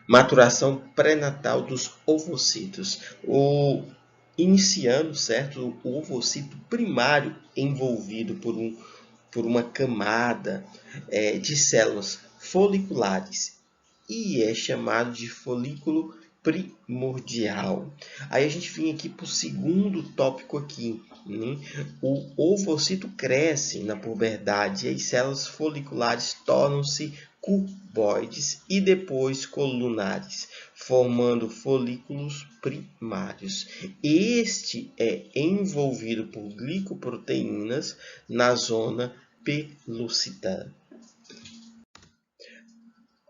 Maturação pré-natal dos ovocitos. Iniciando, certo, o ovocito primário envolvido por uma camada de células foliculares e é chamado de folículo primordial. Aí a gente vem aqui para o segundo tópico aqui, né? O ovocito cresce na puberdade e as células foliculares tornam-se cuboides e depois colunares, formando folículos primários. Este é envolvido por glicoproteínas na zona pelúcida.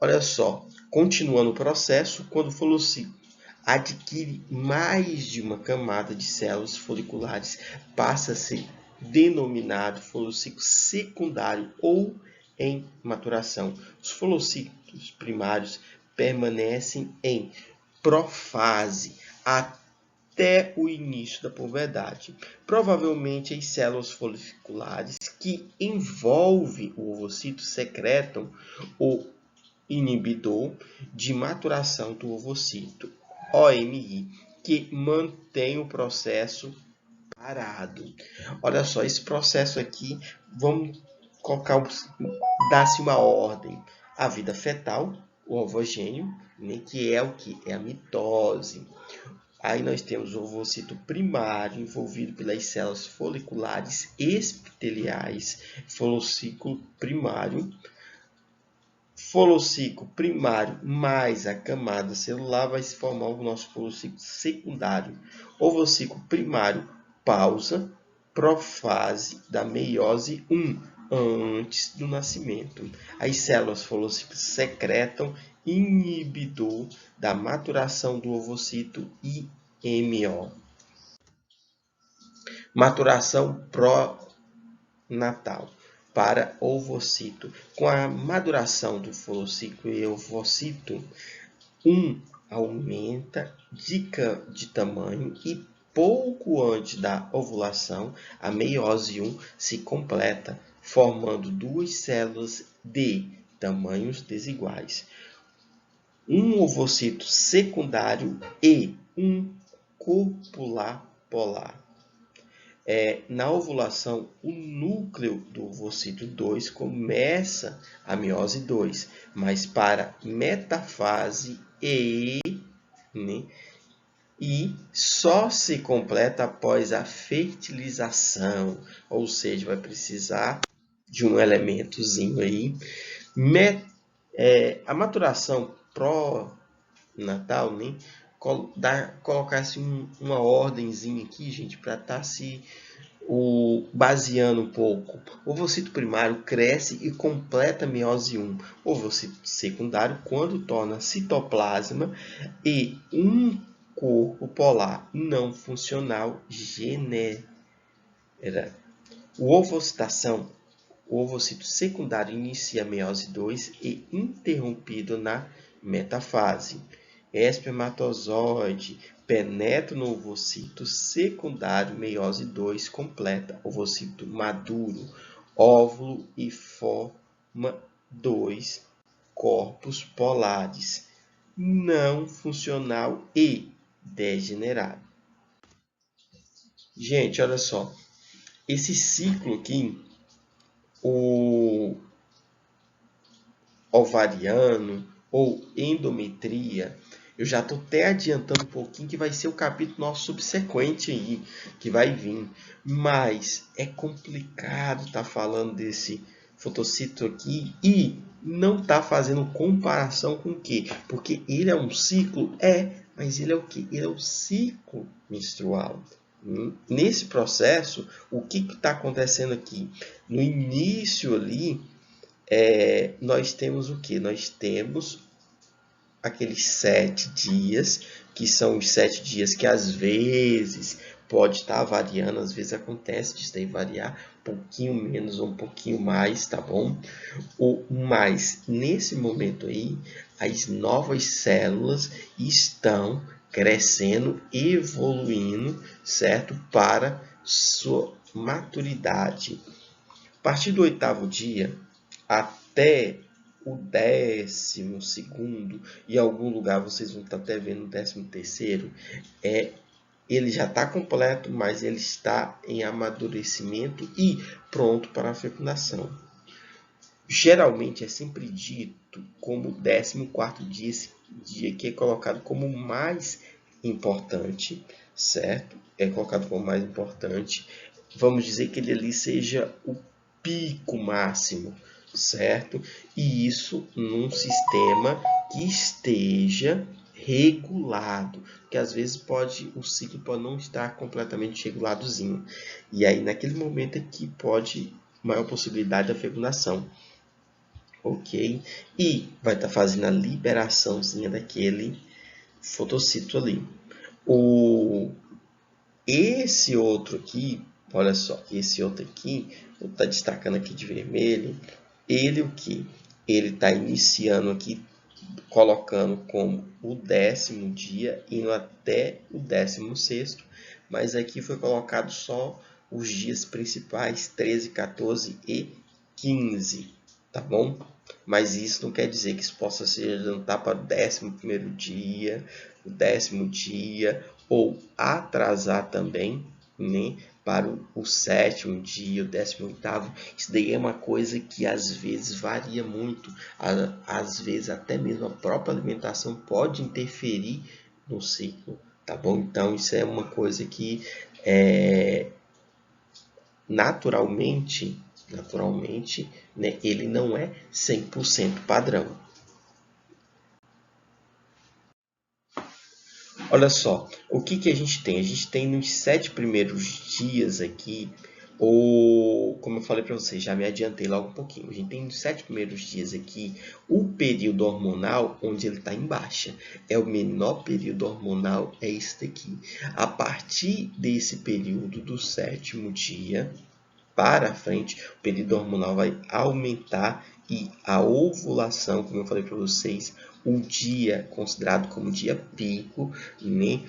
Olha só, continuando o processo, quando o folículo adquire mais de uma camada de células foliculares, passa a ser denominado folículo secundário ou em maturação. Os folículos primários permanecem em profase até o início da puberdade. Provavelmente as células foliculares que envolvem o ovocito secretam o inibidor de maturação do ovocito, OMI, que mantém o processo parado. Olha só, esse processo aqui, vamos dar-se uma ordem. A vida fetal, o ovogênio, né, que é o que? É a mitose. Aí nós temos o ovocito primário envolvido pelas células foliculares epiteliais, folículo primário. Folículo primário mais a camada celular vai se formar o nosso folículo secundário. Ovocito primário pausa, profase da meiose 1, antes do nascimento. As células folículas secretam inibidor da maturação do ovocito IMO. Maturação pró-natal para ovocito. Com a maduração do folículo e ovocito, aumenta de tamanho e pouco antes da ovulação, a meiose 1 se completa, formando duas células de tamanhos desiguais. Um ovocito secundário e um copular polar. Na ovulação, o núcleo do ovocito 2 começa a meiose 2, mas para metafase e só se completa após a fertilização, ou seja, vai precisar de um elementozinho aí. A maturação pró-natal, né? Colocar-se uma ordemzinha aqui, gente, para estar se baseando um pouco. O ovocito primário cresce e completa a meiose 1. O ovocito secundário, quando torna citoplasma e um corpo polar não funcional genera. O ovocito secundário inicia a meiose 2 e interrompido na metafase. Espermatozoide penetra no ovocito secundário, meiose 2 completa, ovocito maduro, óvulo e forma 2 corpos polares, não funcional e degenerado. Gente, olha só, esse ciclo aqui, o ovariano ou endometria, eu já estou até adiantando um pouquinho que vai ser o capítulo nosso subsequente aí, que vai vir. Mas é complicado estar falando desse fotocito aqui e não estar fazendo comparação com o quê? Porque ele é um ciclo? Mas ele é o quê? Ele é o ciclo menstrual. Nesse processo, o que está acontecendo aqui? No início ali, nós temos o quê? Nós temos aqueles 7 dias, que são os 7 dias que às vezes pode estar variando, às vezes acontece disso daí variar um pouquinho menos ou um pouquinho mais, tá bom? Mas nesse momento aí, as novas células estão crescendo, evoluindo, certo? Para sua maturidade. A partir do 8º dia até o 12º, e em algum lugar vocês vão estar até vendo o 13º, ele já está completo, mas ele está em amadurecimento e pronto para a fecundação. Geralmente é sempre dito como o 14º dia que é colocado como mais importante, certo? É colocado como mais importante. Vamos dizer que ele ali seja o pico máximo, certo? E isso num sistema que esteja regulado, que às vezes o ciclo pode não estar completamente reguladozinho. E aí naquele momento é que pode maior possibilidade da fecundação. Ok? E vai estar fazendo a liberaçãozinha daquele fotocito ali. Esse outro aqui, olha só, esse outro aqui, vou estar destacando aqui de vermelho, ele o que? Ele está iniciando aqui, colocando como o 10º dia, indo até o 16º, mas aqui foi colocado só os dias principais, 13, 14 e 15, tá bom? Mas isso não quer dizer que isso possa se adiantar para o 11º dia, o 10º dia, ou atrasar também, né, para o 7º dia, o 18º. Isso daí é uma coisa que às vezes varia muito. Às vezes até mesmo a própria alimentação pode interferir no ciclo, tá bom? Então isso é uma coisa que naturalmente, né, ele não é 100% padrão. Olha só, o que a gente tem? A gente tem nos 7 primeiros dias aqui, ou como eu falei para vocês, já me adiantei logo um pouquinho. A gente tem nos 7 primeiros dias aqui o período hormonal onde ele está em baixa. É o menor período hormonal, é esse daqui. A partir desse período do 7º dia para frente, o período hormonal vai aumentar e a ovulação, como eu falei para vocês, o dia considerado como dia pico, né,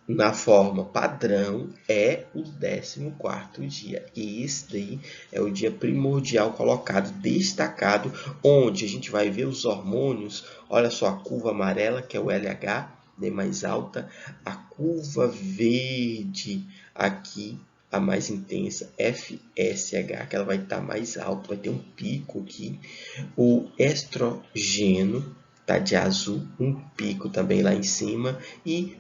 na forma padrão, é o 14º dia. E esse daí é o dia primordial colocado, destacado, onde a gente vai ver os hormônios. Olha só, a curva amarela, que é o LH, né, mais alta, a curva verde aqui, a mais intensa, FSH, que ela vai estar mais alta, vai ter um pico aqui. O estrogênio tá de azul, um pico também lá em cima, e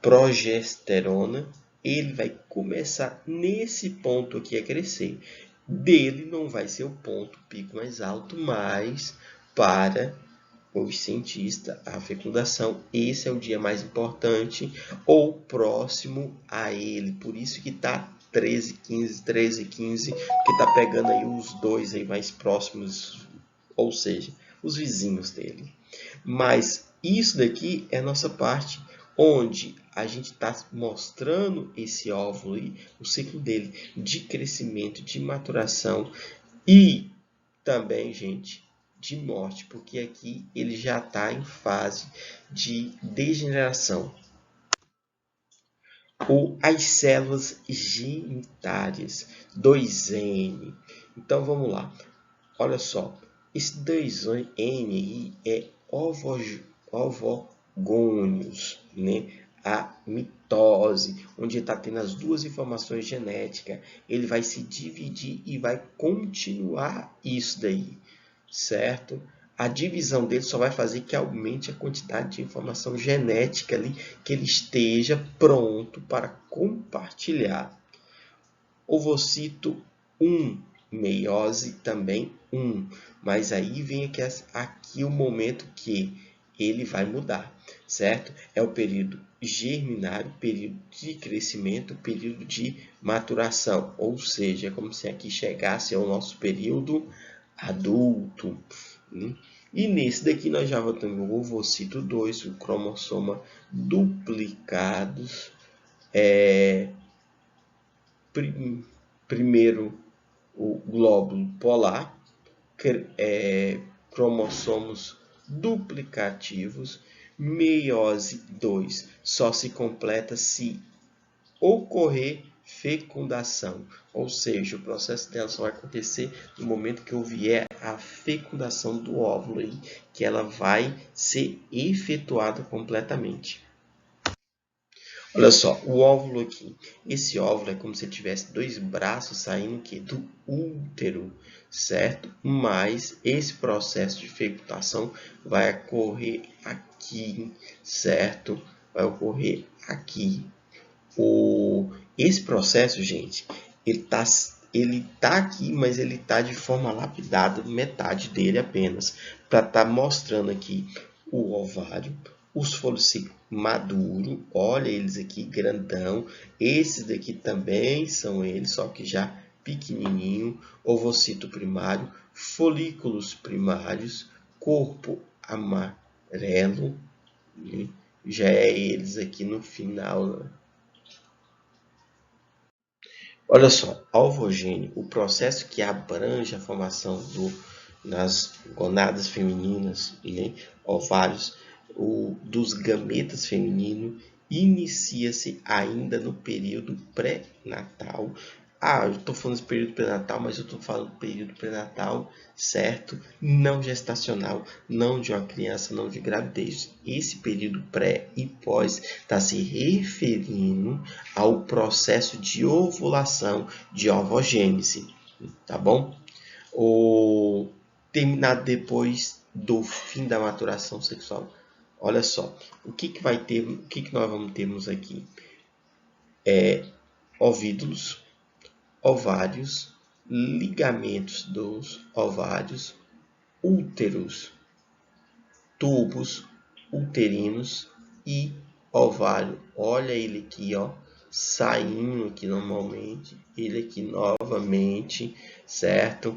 progesterona, ele vai começar nesse ponto aqui a crescer. Dele não vai ser o ponto pico mais alto, mas para os cientistas, a fecundação, esse é o dia mais importante ou próximo a ele. Por isso que está 13, 15, 13, 15, que está pegando aí os dois aí mais próximos, ou seja, os vizinhos dele. Mas isso daqui é a nossa parte onde a gente está mostrando esse óvulo aí, o ciclo dele de crescimento, de maturação e também, gente, de morte, porque aqui ele já está em fase de degeneração. Ou as células genitárias, 2N. Então vamos lá. Olha só, esse 2N aí é ovogônios, né? A mitose, onde está tendo as duas informações genéticas, ele vai se dividir e vai continuar isso daí, certo? A divisão dele só vai fazer que aumente a quantidade de informação genética ali, que ele esteja pronto para compartilhar. Ovocito 1, meiose também 1, mas aí vem aqui o momento que ele vai mudar, certo? É o período germinário, período de crescimento, período de maturação, ou seja, é como se aqui chegasse ao nosso período adulto, né? E nesse daqui nós já voltamos o ovocito 2, o cromossoma duplicados, primeiro o glóbulo polar, cromossomos duplicativos, meiose 2 só se completa se ocorrer fecundação, ou seja, o processo dela só vai acontecer no momento que houver a fecundação do óvulo aí, que ela vai ser efetuada completamente. Olha só, o óvulo aqui. Esse óvulo é como se tivesse dois braços saindo aqui do útero, certo? Mas esse processo de fecundação vai ocorrer aqui, certo? Vai ocorrer aqui. Esse processo, gente, ele tá aqui, mas ele tá de forma lapidada, metade dele apenas, para estar mostrando aqui o ovário, os folículos maduros, olha eles aqui grandão, esses daqui também são eles, só que já pequenininho, ovocito primário, folículos primários, corpo amarelo, já é eles aqui no final, né? Olha só, alvogênio, o processo que abrange a formação nas gonadas femininas, né, ovários, dos gametas femininos, inicia-se ainda no período pré-natal. Eu estou falando desse período pré-natal, mas eu estou falando do período pré-natal, certo? Não gestacional, não de uma criança, não de gravidez. Esse período pré e pós está se referindo ao processo de ovulação, de ovogênese, tá bom? Terminado depois do fim da maturação sexual. Olha só, o que vai ter, o que nós vamos termos aqui? Ovídulos, ovários, ligamentos dos ovários, úteros, tubos uterinos e ovário. Olha ele aqui, ó, saindo aqui normalmente, ele aqui novamente, certo?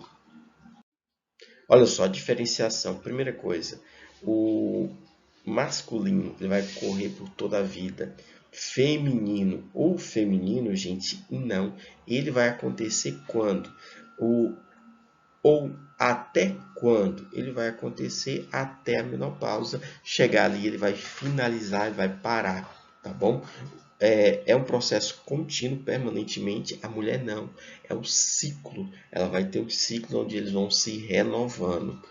Olha só a diferenciação. Primeira coisa, o masculino ele vai correr por toda a vida. Feminino ou feminino, gente, não. Ele vai acontecer quando? Ou até quando? Ele vai acontecer até a menopausa. Chegar ali, ele vai finalizar, ele vai parar, tá bom? É um processo contínuo, permanentemente. A mulher não. É um ciclo. Ela vai ter um ciclo onde eles vão se renovando.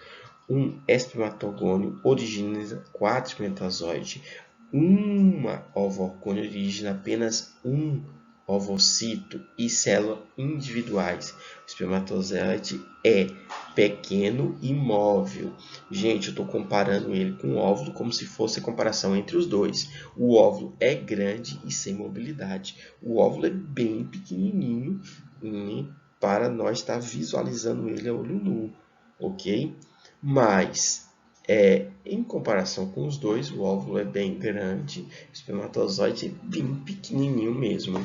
Um espermatogônio origina 4 espermatozoides. Uma ovorcônia origina apenas um ovocito e célula individuais. O espermatozoide é pequeno e móvel. Gente, eu estou comparando ele com o óvulo como se fosse a comparação entre os dois. O óvulo é grande e sem mobilidade. O óvulo é bem pequenininho para nós estar visualizando ele a olho nu, ok? Mas em comparação com os dois, o óvulo é bem grande, o espermatozoide é bem pequenininho mesmo.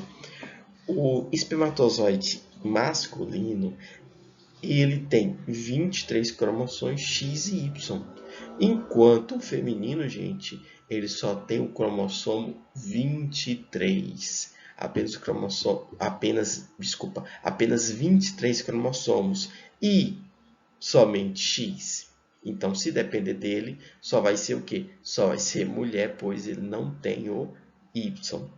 O espermatozoide masculino ele tem 23 cromossomos X e Y, enquanto o feminino, gente, ele só tem o cromossomo 23. Apenas 23 cromossomos e somente X. Então, se depender dele, só vai ser o quê? Só vai ser mulher, pois ele não tem o Y.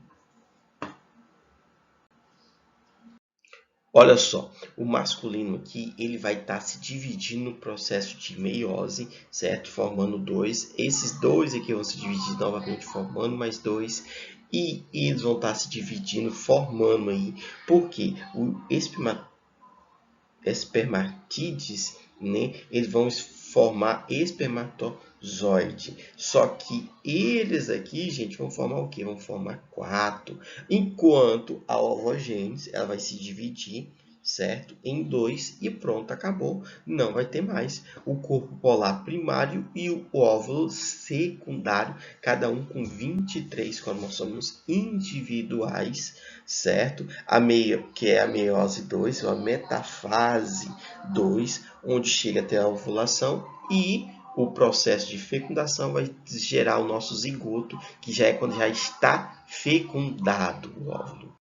Olha só, o masculino aqui, ele vai estar se dividindo no processo de meiose, certo? Formando dois. Esses dois aqui vão se dividir novamente, formando mais dois. E eles vão estar se dividindo, formando aí. Porque o espermatídeos, né? Eles vão formar espermatozoide. Só que eles aqui, gente, vão formar o quê? Vão formar 4. Enquanto a ovogênese, ela vai se dividir, certo? Em 2 e pronto, acabou. Não vai ter mais. O corpo polar primário e o óvulo secundário, cada um com 23 cromossomos individuais, certo? Que é a meiose 2, ou a metafase 2, onde chega até a ovulação, e o processo de fecundação vai gerar o nosso zigoto, que já é quando já está fecundado o óvulo.